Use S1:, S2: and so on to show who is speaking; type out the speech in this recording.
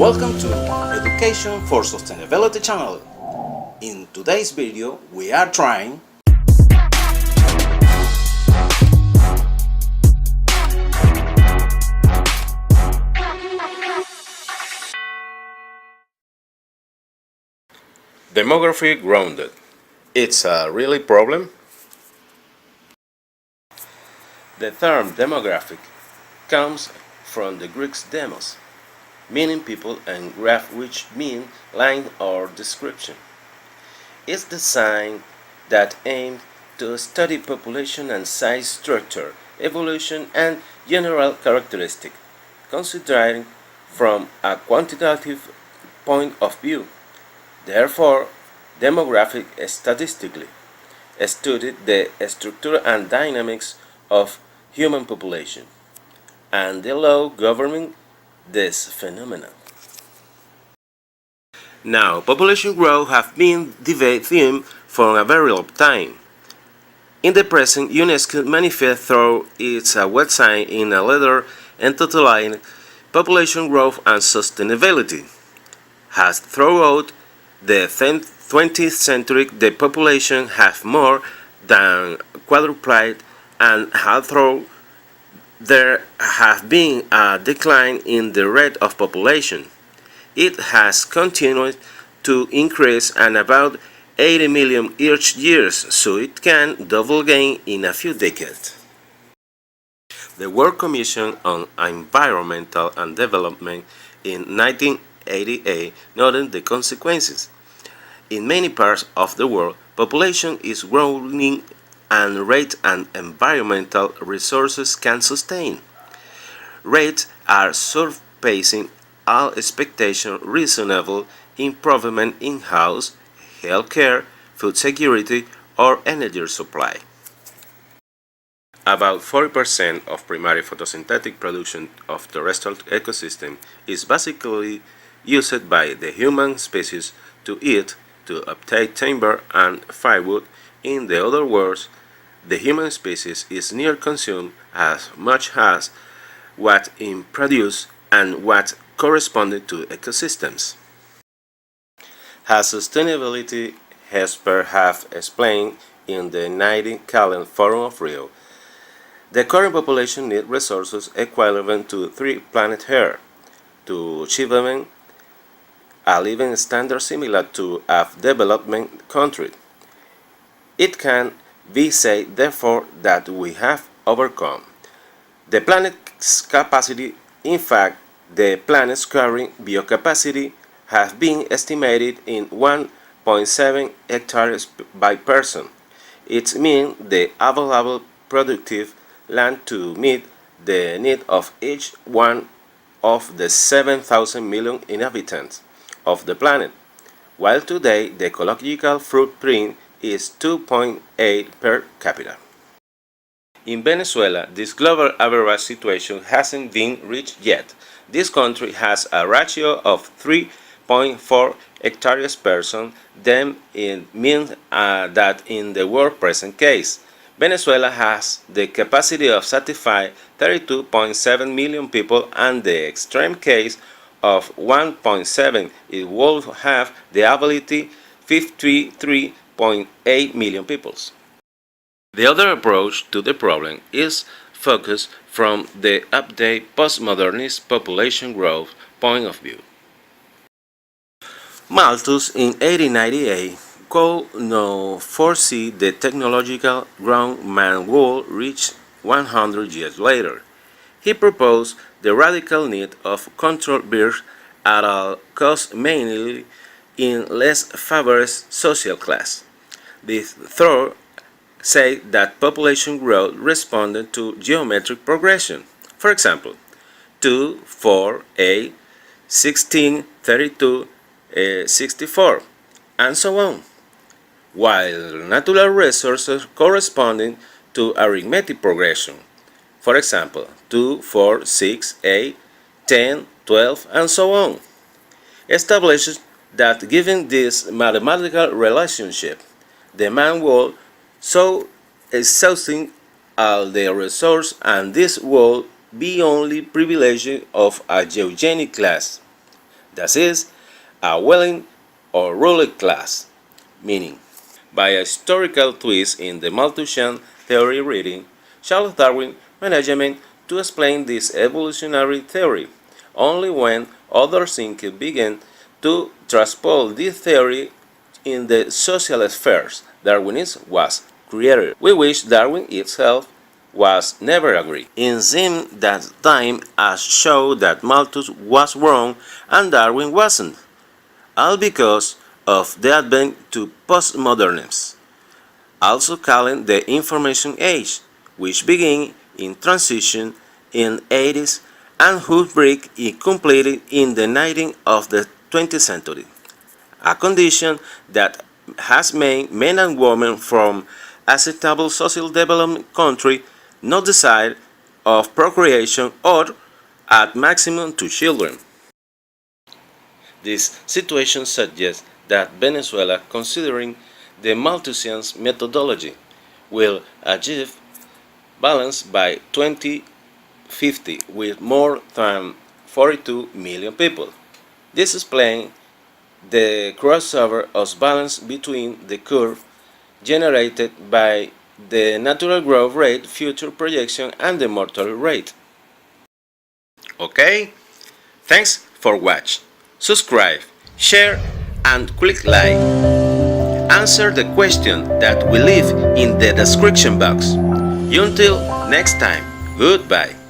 S1: Welcome to Education for Sustainability channel. In today's video, we are trying demography grounded. It's a really problem. The term demographic comes from the Greek demos, meaning people, and graph, which mean line or description. It's the sign that aims to study population and size structure, evolution, and general characteristic, considering from a quantitative point of view. Therefore, demographic statistically studied the structure and dynamics of human population and the law governing this phenomenon. Now, population growth has been the theme for a very long time. In the present, UNESCO manifests through its website in a letter entitled Population Growth and Sustainability. Has throughout the 20th century, the population has more than quadrupled, and although there has been a decline in the rate of population, it has continued to increase at about 80 million each year, so it can double again in a few decades. The World Commission on Environmental and Development in 1988 noted the consequences. In many parts of the world, population is growing and rate and environmental resources can sustain. Rates are surpassing all expectation, reasonable improvement in house, healthcare, food security, or energy supply. About 40% of primary photosynthetic production of terrestrial ecosystem is basically used by the human species to eat, to obtain timber and firewood. In the other words, the human species is near consumed as much as what it produces and what corresponded to ecosystems. As sustainability experts have explained in the 19th Calendar Forum of Rio, the current population needs resources equivalent to 3 planet Earth to achieve a living standard similar to a development country. It can be said, therefore, that we have overcome the planet's capacity. In fact, the planet's current biocapacity has been estimated in 1.7 hectares by person. It means the available productive land to meet the need of each one of the 7,000 million inhabitants of the planet, while today the ecological footprint is 2.8 per capita. In Venezuela, this global average situation hasn't been reached yet. This country has a ratio of 3.4 hectares per person. Then it means that in the world present case, Venezuela has the capacity of satisfying 32.7 million people, and the extreme case of 1.7, it would have the ability 53.8 million people. The other approach to the problem is focused from the updated postmodernist population growth point of view. Malthus in 1898 could not foresee the technological ground man would reach 100 years later. He proposed the radical need of controlled birth at all costs, mainly in less favored social class. This thought said that population growth responded to geometric progression. For example, 2, 4, 8, 16, 32, 64, and so on, while natural resources corresponding to arithmetic progression. For example, 2, 4, 6, 8, 10, 12, and so on, establishes that given this mathematical relationship, the man will so exhausting all the resources, and this will be only privilege of a eugenic class. That is, a willing or ruling class, meaning, by a historical twist in the Malthusian theory reading, Charles Darwin management to explain this evolutionary theory. Only when other thinkers began to transpose this theory in the social spheres, Darwinism was created. We wish Darwin itself was never agreed. It seemed that time has showed that Malthus was wrong and Darwin wasn't, all because of the advent to postmodernism, also called the Information Age, which began in transition in 80s and whose break is completed in the 19th of the 20th century, a condition that has made men and women from acceptable social development country not decide of procreation or at maximum two children. This situation suggests that Venezuela, considering the Malthusian methodology, will achieve balance by 2050 with more than 42 million people. This explains the crossover of balance between the curve generated by the natural growth rate, future projection, and the mortality rate. Okay? Thanks for watching. Subscribe, share, and click like. Answer the question that we leave in the description box. Until next time, goodbye.